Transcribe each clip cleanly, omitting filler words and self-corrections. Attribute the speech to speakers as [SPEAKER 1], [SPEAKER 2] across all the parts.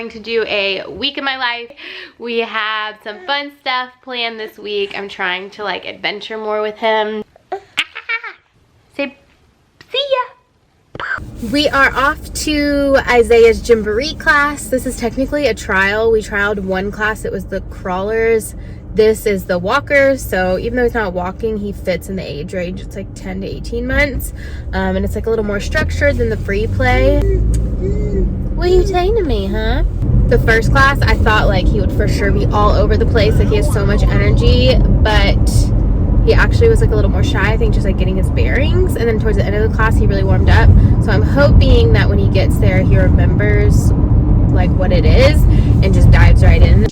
[SPEAKER 1] going to do a week in my life. We have some fun stuff planned this week. I'm trying to like adventure more with him. Say see ya. We are off to Isaiah's Gymboree class. This is technically a trial. We trialed one class. It was the crawlers. This is the walkers. So even though he's not walking, he fits in the age range. It's like 10 to 18 months. And it's like a little more structured than the free play. What are you saying to me, huh? The first class, I thought like he would for sure be all over the place. Like he has so much energy, but he actually was like a little more shy, I think, just like getting his bearings. And then towards the end of the class, he really warmed up. So I'm hoping that when he gets there, he remembers like what it is and just dives right in.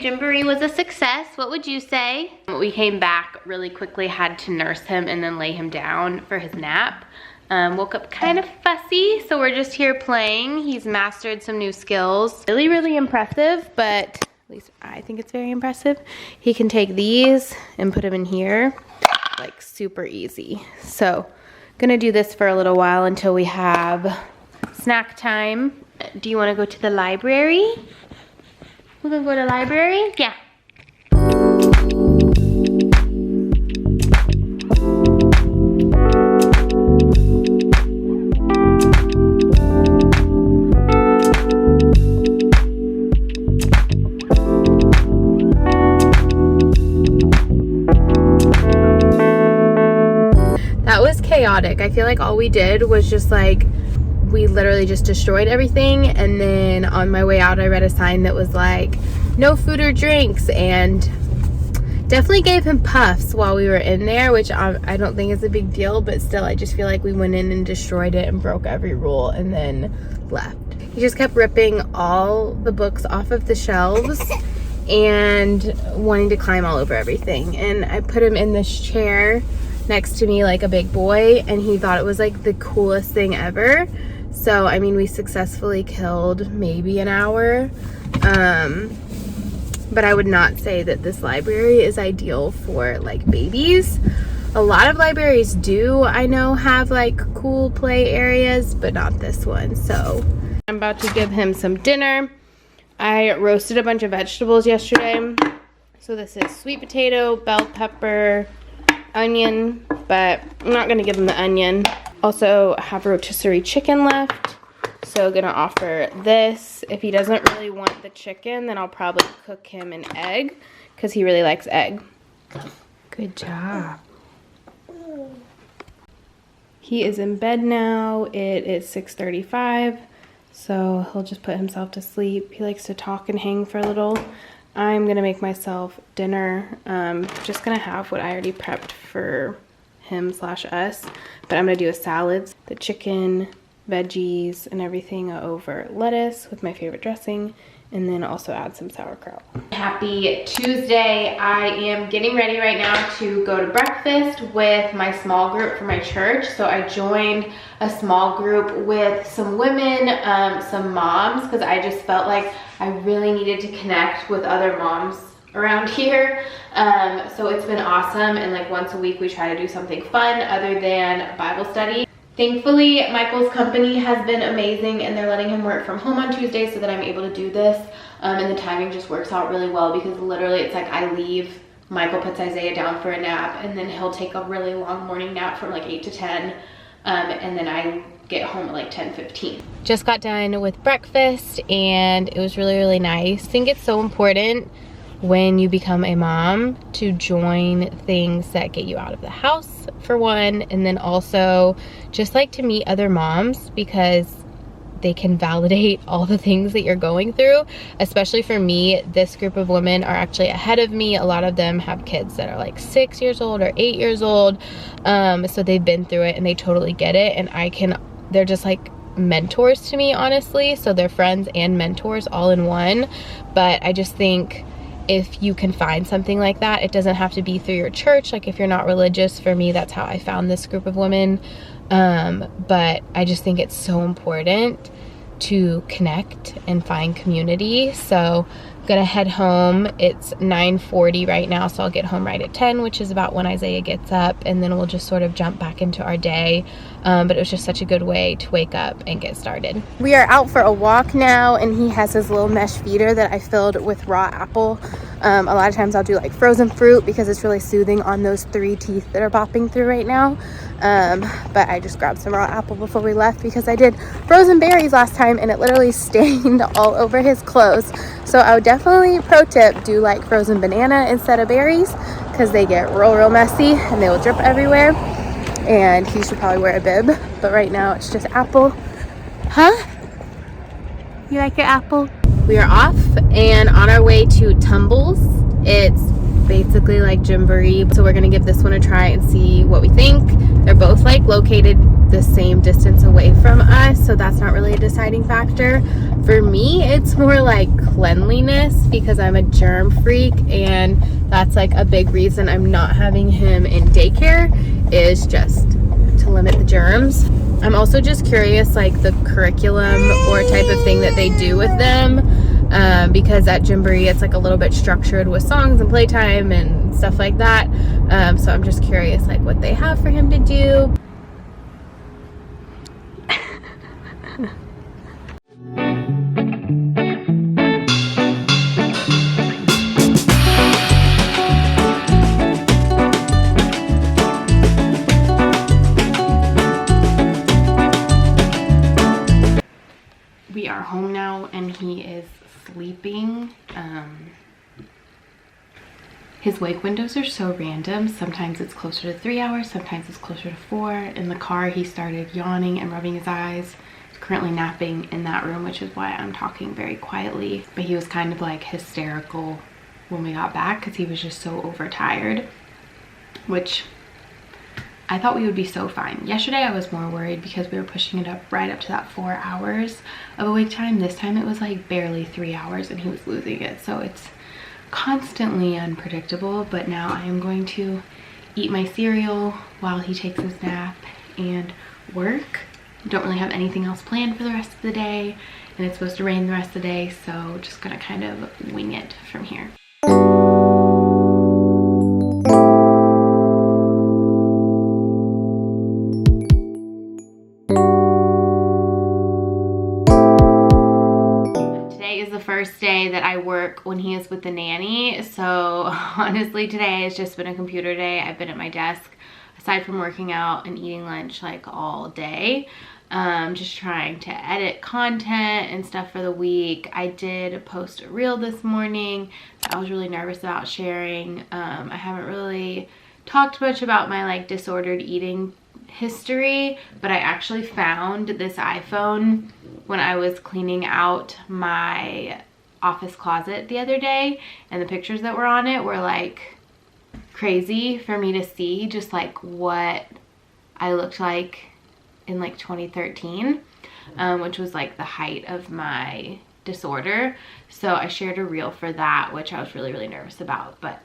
[SPEAKER 1] Gymboree was a success. What would you say? We came back really quickly, had to nurse him and then lay him down for his nap. Woke up kind of fussy, so we're just here playing. He's mastered some new skills. Really, really impressive, but at least I think it's very impressive. He can take these and put them in here, like super easy. So, gonna do this for a little while until we have snack time. Do you wanna go to the library? We're gonna go to the library? Yeah. That was chaotic. I feel like all we did was just like, we literally just destroyed everything, and then on my way out I read a sign that was like no food or drinks, and definitely gave him puffs while we were in there, which I don't think is a big deal, but still I just feel like we went in and destroyed it and broke every rule and then left. He just kept ripping all the books off of the shelves and wanting to climb all over everything, and I put him in this chair next to me like a big boy, and he thought it was like the coolest thing ever. So, I mean, we successfully killed maybe an hour, but I would not say that this library is ideal for like babies. A lot of libraries do, I know, have like cool play areas, but not this one. So, I'm about to give him some dinner. I roasted a bunch of vegetables yesterday. So this is sweet potato, bell pepper, onion, but I'm not gonna give him the onion. Also have rotisserie chicken left, so gonna offer this. If he doesn't really want the chicken, then I'll probably cook him an egg, because he really likes egg. Good job. He is in bed now. It is 6:35, so he'll just put himself to sleep. He likes to talk and hang for a little. I'm gonna make myself dinner. Just gonna have what I already prepped for him/us, but I'm gonna do a salad. The chicken, veggies, and everything over lettuce with my favorite dressing, and then also add some sauerkraut. Happy Tuesday. I am getting ready right now to go to breakfast with my small group for my church. So I joined a small group with some women, some moms, because I just felt like I really needed to connect with other moms around here. So it's been awesome, and like once a week we try to do something fun other than Bible study. Thankfully, Michael's company has been amazing, and they're letting him work from home on Tuesday so that I'm able to do this. And the timing just works out really well, because literally it's like I leave, Michael puts Isaiah down for a nap, and then he'll take a really long morning nap from like 8 to 10. And then I get home at like 10:15. Just got done with breakfast, and it was really, really nice. I think it's so important when you become a mom to join things that get you out of the house, for one, and then also just like to meet other moms, because they can validate all the things that you're going through. Especially for me, this group of women are actually ahead of me. A lot of them have kids that are like 6 years old or 8 years old, so they've been through it and they totally get it, and they're just like mentors to me, honestly. So they're friends and mentors all in one. But I just think if you can find something like that. It doesn't have to be through your church. Like if you're not religious, for me, that's how I found this group of women. But I just think it's so important to connect and find community. So I'm gonna head home. It's 9:40 right now, so I'll get home right at 10, which is about when Isaiah gets up, and then we'll just sort of jump back into our day. But it was just such a good way to wake up and get started. We are out for a walk now, and he has his little mesh feeder that I filled with raw apple. A lot of times I'll do like frozen fruit because it's really soothing on those 3 teeth that are popping through right now. But I just grabbed some raw apple before we left because I did frozen berries last time and it literally stained all over his clothes. So I would definitely, pro tip, do like frozen banana instead of berries because they get real messy and they will drip everywhere. And he should probably wear a bib, but right now it's just apple. Huh? You like your apple? We are off and on our way to Tumbles. It's basically like Gymboree, so we're gonna give this one a try and see what we think. They're both like located the same distance away from us, so that's not really a deciding factor. For me, it's more like cleanliness because I'm a germ freak, and that's like a big reason I'm not having him in daycare, is just to limit the germs. I'm also just curious like the curriculum or type of thing that they do with them, because at Gymboree it's like a little bit structured with songs and playtime and stuff like that. So I'm just curious like what they have for him to do. We are home now and he is sleeping. His wake windows are so random. Sometimes it's closer to 3 hours, sometimes it's closer to 4. In the car he started yawning and rubbing his eyes. He's currently napping in that room, which is why I'm talking very quietly. But he was kind of like hysterical when we got back because he was just so overtired, which I thought we would be so fine. Yesterday I was more worried because we were pushing it up right up to that 4 hours of awake time. This time it was like barely 3 hours and he was losing it. So it's constantly unpredictable, but now I am going to eat my cereal while he takes his nap and work. Don't really have anything else planned for the rest of the day, and it's supposed to rain the rest of the day, so just gonna kind of wing it from here. First day that I work when he is with the nanny, so honestly today has just been a computer day. I've been at my desk aside from working out and eating lunch like all day, just trying to edit content and stuff for the week. I did post a reel this morning that I was really nervous about sharing. I haven't really talked much about my like disordered eating history, but I actually found this iPhone when I was cleaning out my office closet the other day, and the pictures that were on it were like crazy for me to see, just like what I looked like in like 2013, which was like the height of my disorder. So I shared a reel for that, which I was really nervous about, but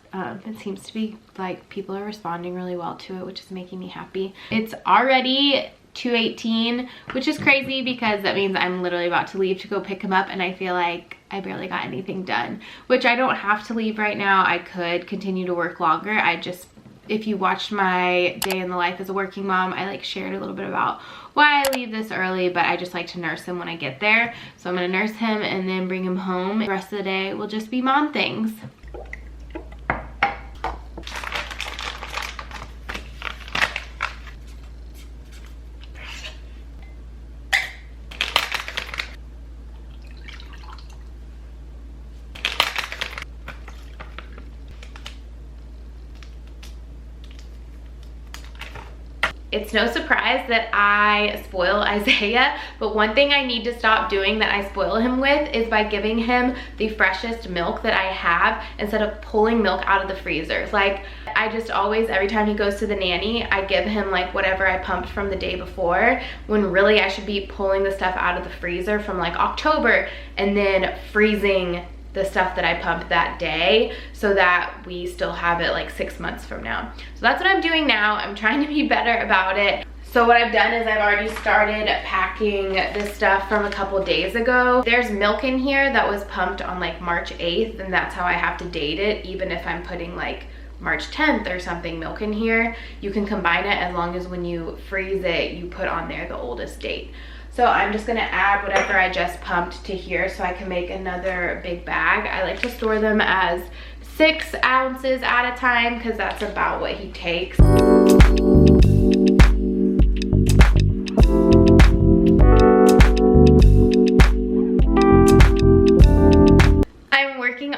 [SPEAKER 1] it seems to be like people are responding really well to it, which is making me happy. It's already 2:18, which is crazy because that means I'm literally about to leave to go pick him up, and I feel like I barely got anything done, which I don't have to leave right now. I could continue to work longer. I just, if you watched my day in the life as a working mom, I like shared a little bit about why I leave this early, but I just like to nurse him when I get there. So I'm gonna nurse him and then bring him home. The rest of the day will just be mom things. It's no surprise that I spoil Isaiah, but one thing I need to stop doing that I spoil him with is by giving him the freshest milk that I have instead of pulling milk out of the freezer. Like, I just always, every time he goes to the nanny, I give him like whatever I pumped from the day before, when really I should be pulling the stuff out of the freezer from like October and then freezing the stuff that I pumped that day so that we still have it like 6 months from now. So that's what I'm doing now. I'm trying to be better about it. So what I've done is I've already started packing this stuff from a couple days ago. There's milk in here that was pumped on like March 8th, and that's how I have to date it. Even if I'm putting like March 10th or something milk in here, you can combine it as long as when you freeze it, you put on there the oldest date. So I'm just gonna add whatever I just pumped to here so I can make another big bag. I like to store them as 6 ounces at a time because that's about what he takes.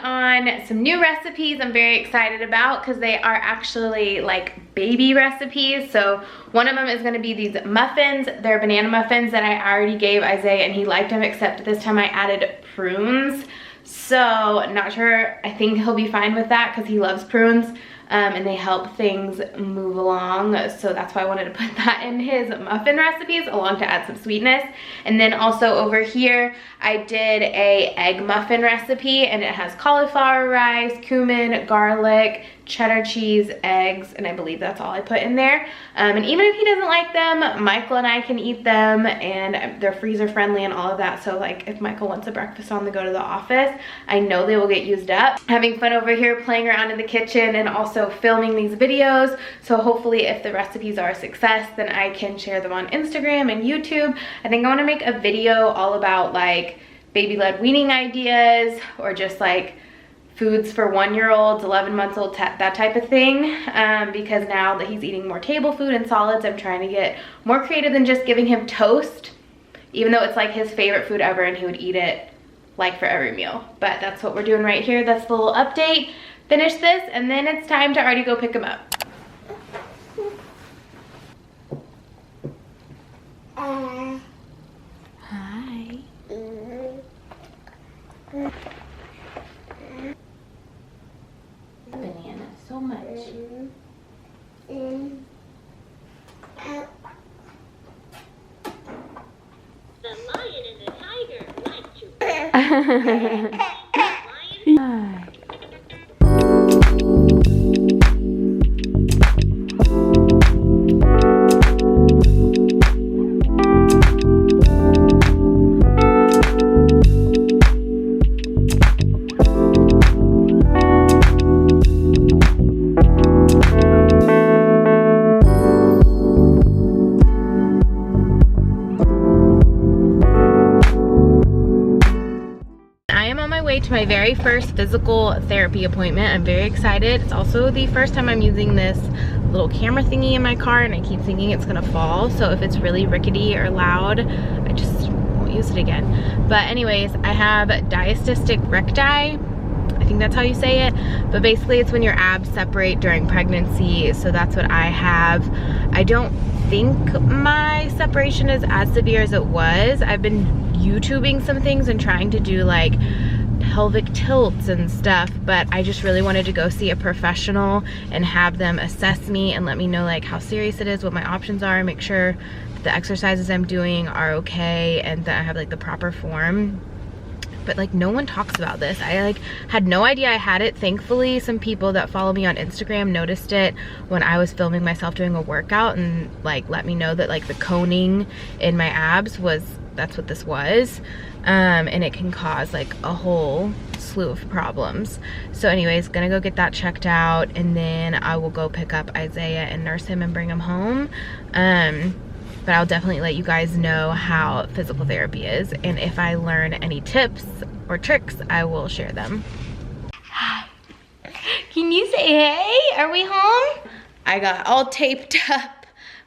[SPEAKER 1] On some new recipes I'm very excited about because they are actually like baby recipes. So one of them is going to be these muffins. They're banana muffins that I already gave Isaiah and he liked them, except this time I added prunes. So not sure, I think he'll be fine with that because he loves prunes. And they help things move along, so that's why I wanted to put that in his muffin recipes along to add some sweetness. And then also over here I did a egg muffin recipe, and it has cauliflower rice, cumin, garlic, cheddar cheese, eggs, and I believe that's all I put in there. And even if he doesn't like them, Michael and I can eat them, and they're freezer friendly and all of that. So like if Michael wants a breakfast on the go to the office, I know they will get used up. Having fun over here playing around in the kitchen and also filming these videos. So hopefully if the recipes are a success, then I can share them on Instagram and YouTube. I think I want to make a video all about like baby-led weaning ideas, or just like foods for 1-year-olds, 11 months old, that type of thing. Because now that he's eating more table food and solids, I'm trying to get more creative than just giving him toast, even though it's like his favorite food ever and he would eat it like for every meal. But that's what we're doing right here. That's the little update. Finish this and then it's time to already go pick him up. Hi. Banana so much.
[SPEAKER 2] The lion and the tiger like to
[SPEAKER 1] Hi. To my very first physical therapy appointment. I'm very excited. It's also the first time I'm using this little camera thingy in my car, and I keep thinking it's gonna fall, so if it's really rickety or loud, I just won't use it again. But anyways, I have diastystic recti. I think that's how you say it, but basically it's when your abs separate during pregnancy, so that's what I have. I don't think my separation is as severe as it was. I've been YouTubing some things and trying to do like pelvic tilts and stuff, but I just really wanted to go see a professional and have them assess me and let me know like how serious it is, what my options are, and make sure that the exercises I'm doing are okay and that I have like the proper form. But like no one talks about this. I like had no idea I had it. Thankfully some people that follow me on Instagram noticed it when I was filming myself doing a workout and like let me know that like the coning in my abs was, that's what this was. And it can cause like a whole slew of problems. So anyways, gonna go get that checked out, and then I will go pick up Isaiah and nurse him and bring him home. But I'll definitely let you guys know how physical therapy is, and if I learn any tips or tricks, I will share them. Hi. Can you say hey? Are we home? I got all taped up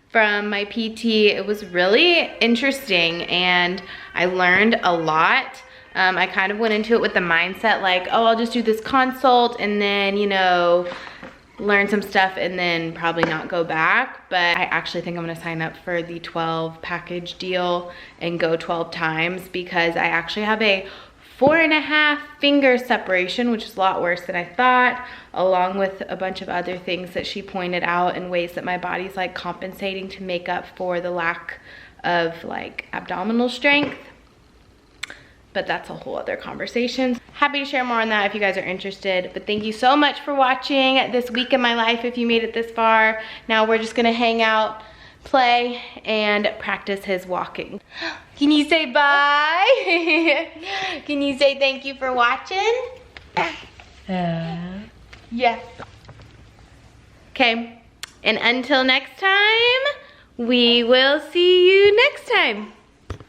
[SPEAKER 1] from my PT. It was really interesting and I learned a lot. I kind of went into it with the mindset like, oh, I'll just do this consult and then, you know, learn some stuff and then probably not go back. But I actually think I'm gonna sign up for the 12 package deal and go 12 times, because I actually have a 4.5 finger separation, which is a lot worse than I thought, along with a bunch of other things that she pointed out in ways that my body's like compensating to make up for the lack of like abdominal strength. But that's a whole other conversation. happy to share more on that if you guys are interested. But thank you so much for watching this week in my life if you made it this far. Now we're just gonna hang out, play, and practice his walking. Can you say bye? Can you say thank you for watching? Yeah. Okay, and until next time, we will see you next time.